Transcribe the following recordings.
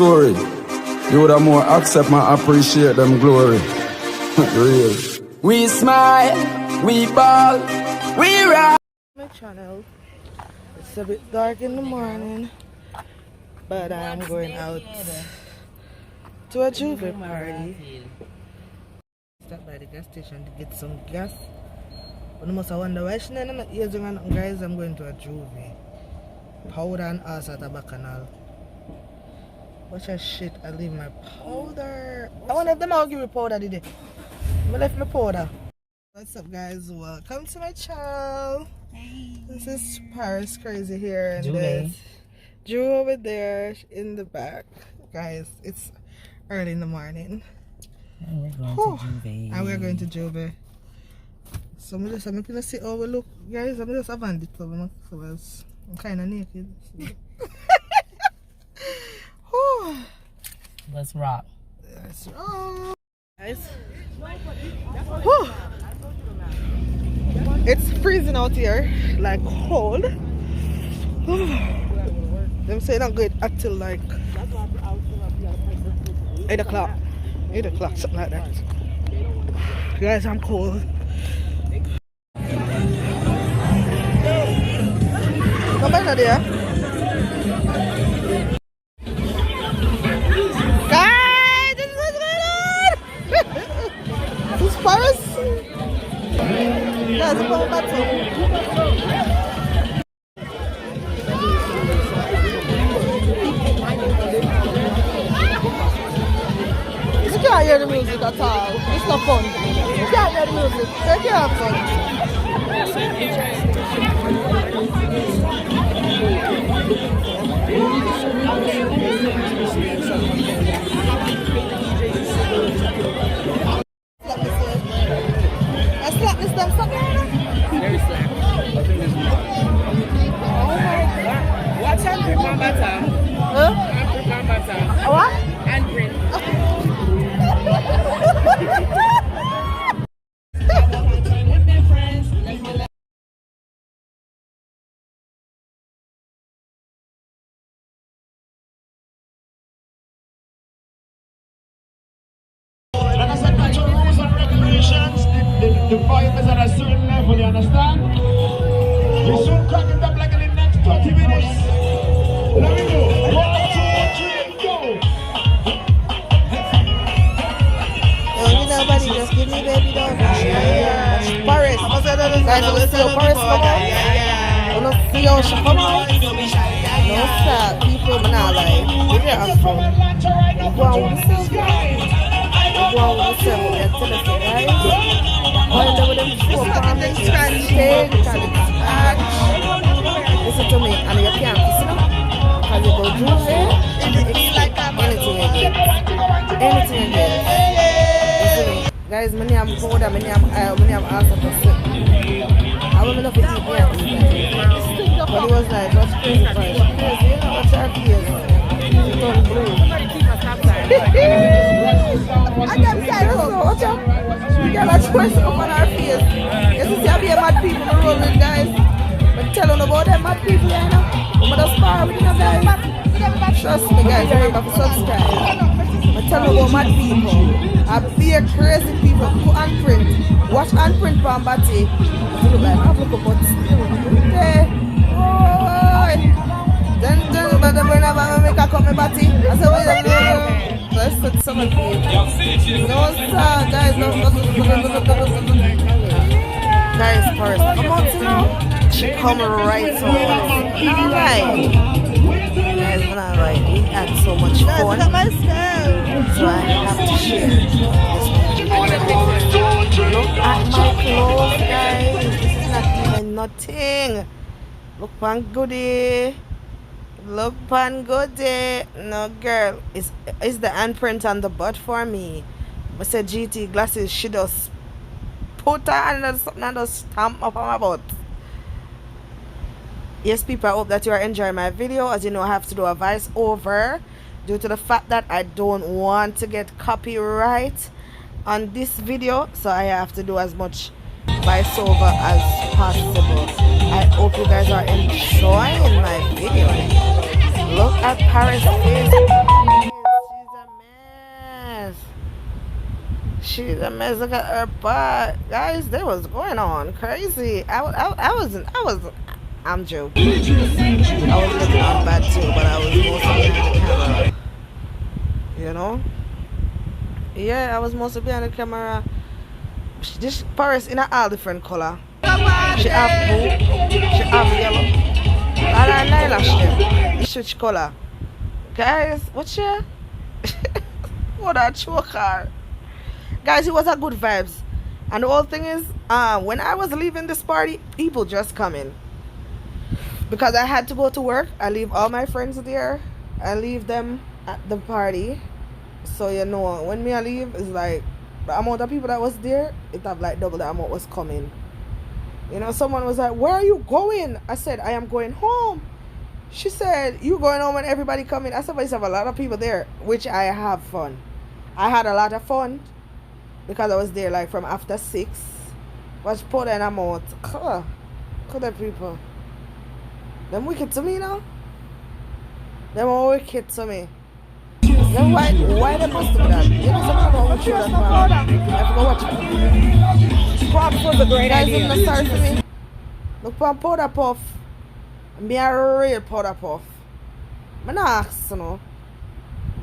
story. You would have more accept and appreciate them glory. Real. We smile, we ball, we rock. My channel. It's a bit dark in the morning, but I'm going out to a Jouvert party. Stop by the gas station to get some gas. But I must wonder why she's not using it. Guys, I'm going to a Jouvert. Powder and ass at a bacchanal. Watch that shit, I leave my powder. I wonder if them all give me powder today. I left my powder. What's up guys, welcome to my channel. Hey. This is Paris Crazy here and there's Drew over there in the back. Guys, it's early in the morning. And we're going to Jouvert. And we're going to Jouvert. So I'm gonna see how we look. Guys, I'm just a bandit for me. So I'm kinda naked. Let's rock. Let's rock. Guys. Whew. It's freezing out here, like cold. Them say not good until like 8 o'clock. 8 o'clock, something like that. Guys, I'm cold. Come back there. Guys, this is what's going on. This is Paris. Guys, I'm going back to. You can't hear the music at all. It's not fun. You can't hear the music. Take care of fun. What's on green butter? Huh? Green butter. What? And green. Like I said, natural rules and regulations, the vibe is at a certain level, you understand? We soon crack it up like in the next 30 minutes. Let me go. 1, 2, 3, go! You nobody just give me baby down. Paris. Guys, I will see how Paris come out. I will see how she come out. No sir, people are not like. We get up from. We go on with the self. We go on with the self. We are telling you, right? All of them four farmers. Take, and dispatch. Listen to me, and you can't listen to me. Because you go Jouvert, it's like anything again. Anything again. Guys, my name is powder, my name is answer to sit. I want to know if you eat there. But it was like, what's crazy for it? Crazy, you know, what's our face? She turned blue. I can't decide also, watch out. We got a choice up on our face. You see, I be a mad people in the road with guys. But tell them about them mad people, you know. I'm going to spar with them guys. Trust me guys, remember to subscribe. I tell you about mad people. I be a crazy people who handprint. Watch handprint from Batty. You look like I look about still. Okay. Then but when I make a come Batty, I say well let's put some of you. No sir, guys, no. Guys, first, come on to now. Come right on. Alright. Guys, when I like, we had so much fun. So I have to share this. Look at my clothes, guys. This is not even nothing. Look pan goodie. Look pan goodie. No girl, it's the handprint on the butt for me. I said GT glasses, she just put her hand on something and just stamp up on my butt. Yes people, I hope that you are enjoying my video. As you know, I have to do a voice over due to the fact that I don't want to get copyright on this video, so I have to do as much voiceover as possible. I hope you guys are enjoying my video. Look at Paris' face. She the mess look at her butt. Guys, they was going on crazy. I'm joking. I was looking on bad too, but I was mostly behind the camera. You know? Yeah, I was mostly behind the camera. This Paris in all different color. She have blue, she have yellow. And her eyelash them. They switch color. Guys, what's your what a choker. Guys, it was a good vibes. And the whole thing is, when I was leaving this party, people just come in. Because I had to go to work. I leave all my friends there. I leave them at the party. So you know, when me I leave, it's like the amount of people that was there, it have like double the amount was coming. You know, someone was like, where are you going? I said, I am going home. She said, you going home and everybody coming? I said, but you have a lot of people there, which I have fun. I had a lot of fun because I was there like from after 6. Watch put an amount. Look at people. Them wicked to me now. Them are wicked to me. Then why they must do that? You know something wrong with you that man. I forgot what you do. Props was a great Guys, idea. I'm sorry for me. Look for powder puff. Me a real powder puff. I'm not asking, you know.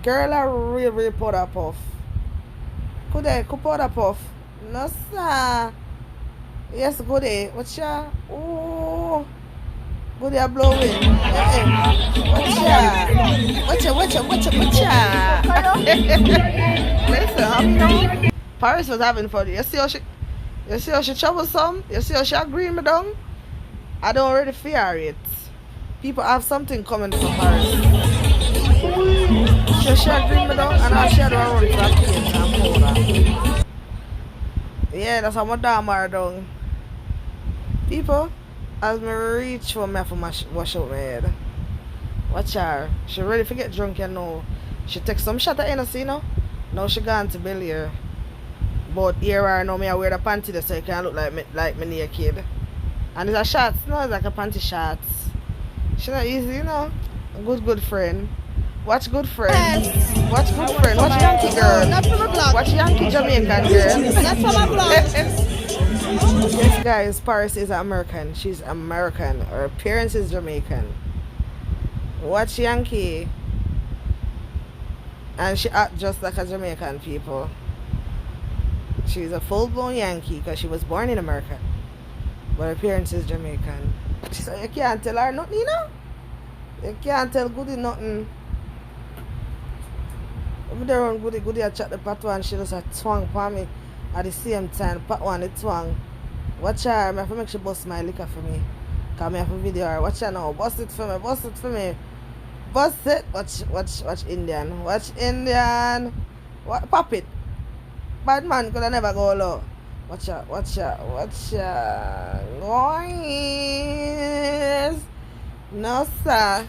Girl a real powder puff. Could powder puff? No sir. Yes, good day. What's ya? Oh, good day blowing. What's ya? Listen, Paris was having fun. You see how she troublesome? You see how she agreeing me down? I don't really fear it. People have something coming from Paris. She agreeing me down and I share the run for a case and powder. Yeah, that's how my damn are down. People, as me reach for me, I have to wash out my head. Watch her. She really forget drunk, you know. She take some shot of Hennessy, you know. Now she gone to Belier. But here I know me I wear the panty there so you can look like me naked. And it's a shot, no, it's like a panty shot. She not easy, you know. A good friend. Watch good friend. Yes. Watch good friend. Watch Yankee girl. Not from a block. Watch Yankee Jamaican girl. Not from a block. Yes guys, Paris is American. She's American. Her parents is Jamaican. Watch Yankee. And she act just like a Jamaican people. She's a full-blown Yankee because she was born in America. But her parents is Jamaican. So you can't tell her nothing, you know? You can't tell Goody nothing. I'm there on Goody I chat the Pat one, she just a twang for me. At the same time, Pat one the twang. Watch her, I have to make she bust my liquor for me. Cause I have to video her. Watch her now, bust it for me. Bust it. Watch Indian. Watch Indian. Pop it. Bad man could never go low. Watch out. Noise. No sir.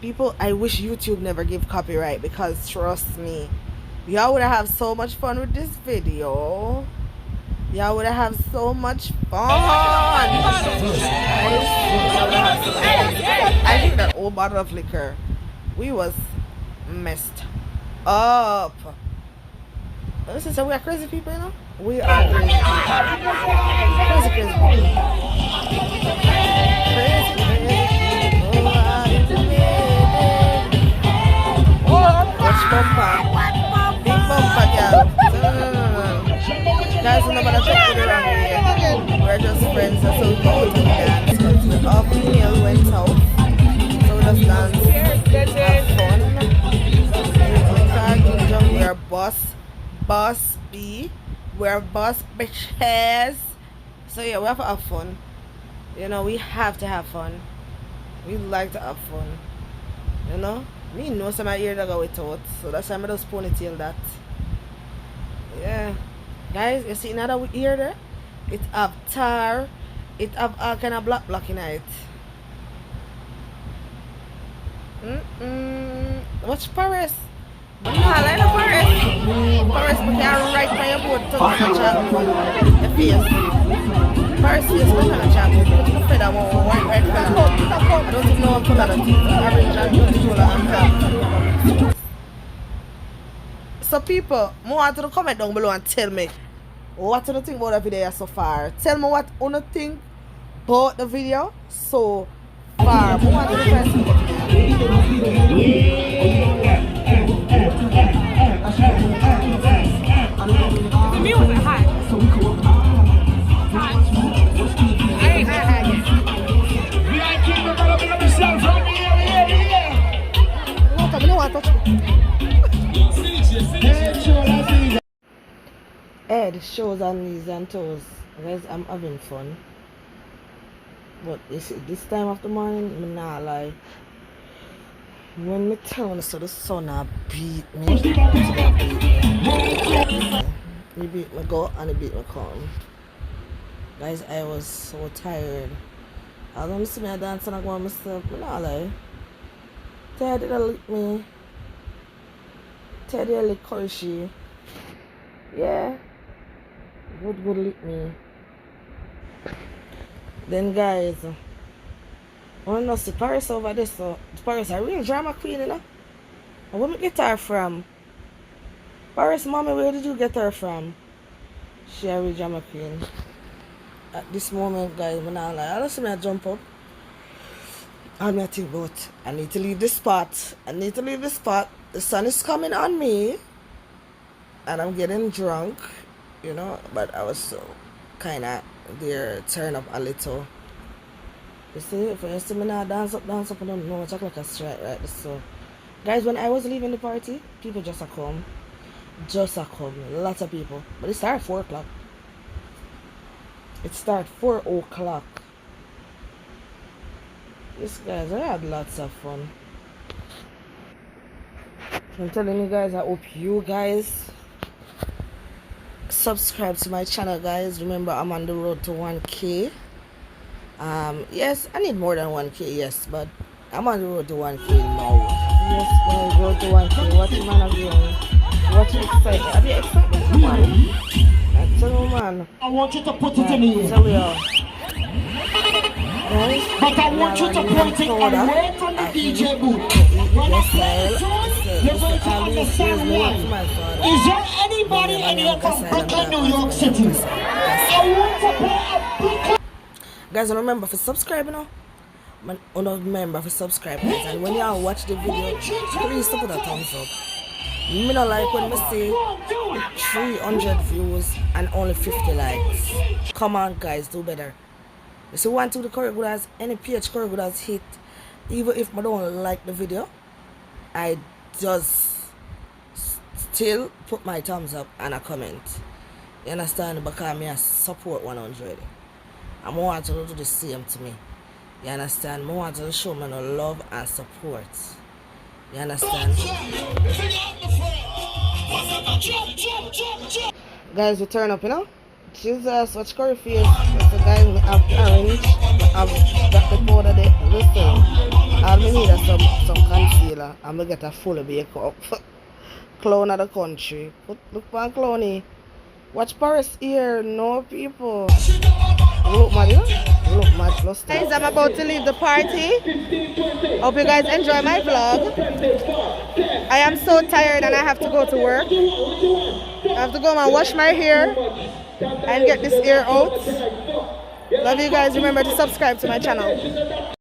People, I wish YouTube never give copyright because trust me, y'all would have so much fun with this video. Y'all would have so much fun. I think that old bottle of liquor, we was messed up. Listen, so we are crazy people, you know? We are crazy people. Crazy watch bumper. Big bumper, girl. No. Guys, we're not gonna take it the wrong way. We're just friends, so we go out and dance. Because our female went out. So we just dance. Have fun. We're boss B. We're boss bitches. So yeah, we have to have fun. You know, we have to have fun. We like to have fun. You know? Me know some of my ear that go without. So that's why I just ponytail that. Yeah. Guys, you see another ear there? It have tar. It have all kind of black in it. Watch Paris. But no, I like Paris. Paris, we can write my board to the face. Paris face, we can chat. But you feel that one white color. I don't even know what color that is. Orange and beautiful and black. So people, I want you to comment down below and tell me what you think about the video so far. Tell me what you think about the video so far. I want you to press The music high. I ain't high yet. I don't want to touch me. Hey, the shows on knees and toes. Guys, I'm having fun. But this time of the morning, I'm not lie. When me turn so the sun beat me. He beat me go and he beat me come. Guys, I was so tired. I don't see me dancing and I go myself. I'm not lie. Ted did lick me. Ted did lick Hershey. Yeah. Good lick me. Then guys, I want to see Paris over this. So Paris a real drama queen, you know. And where me get her from? Paris, mommy, where did you get her from? She a real drama queen. At this moment, guys, I'm not like, I don't see me jump up. I'm not thinking about, I need to leave this spot. The sun is coming on me. And I'm getting drunk, you know. But I was so kind of there, turn up a little. You see, if you see me now dance up, I don't know, it's like a strike right so. Guys, when I was leaving the party, people just a come. Lots of people. But it started 4 o'clock. It started 4 o'clock. Yes, guys, I had lots of fun. I'm telling you guys, I hope you guys subscribe to my channel, guys. Remember, I'm on the road to 1K. Yes, I need more than 1K, yes, but I'm on the road to 1K now. Yes, guys, road to 1K. What you man are doing? What you excited? Are you excited? Come on. I tell you, man. I want you to put it in here. Tell you. Guys, But I want you to point it away from the DJ booth. When I say it, you're going to understand why. Is there anybody in here from Brooklyn, New York City? I want to play a big... Guys, remember for subscribing now. Remember for subscribe, guys. And when y'all watch the video, please put a thumbs up. Me not like when me say 300 views and only 50 likes. Come on, guys, do better. You see, one to the choreographers, any PH choreographers hit, even if I don't like the video, I just still put my thumbs up and a comment. You understand? Because me I support 100. I want to do the same to me. You understand? I want to show me no love and support. You understand? Guys, we turn up, you know? Jesus, watch curry face. That's the guy we have orange. I've got the powder there. Listen, all we need is some concealer. I'm going to get a full makeup. Clown of the country. Look for Clowny. Watch Paris here. No people. Look mad, you know? Look mad plus. Guys, I'm about to leave the party. Hope you guys enjoy my vlog. I am so tired and I have to go to work. I have to go and wash my hair and get this hair out. Love you guys. Remember to subscribe to my channel.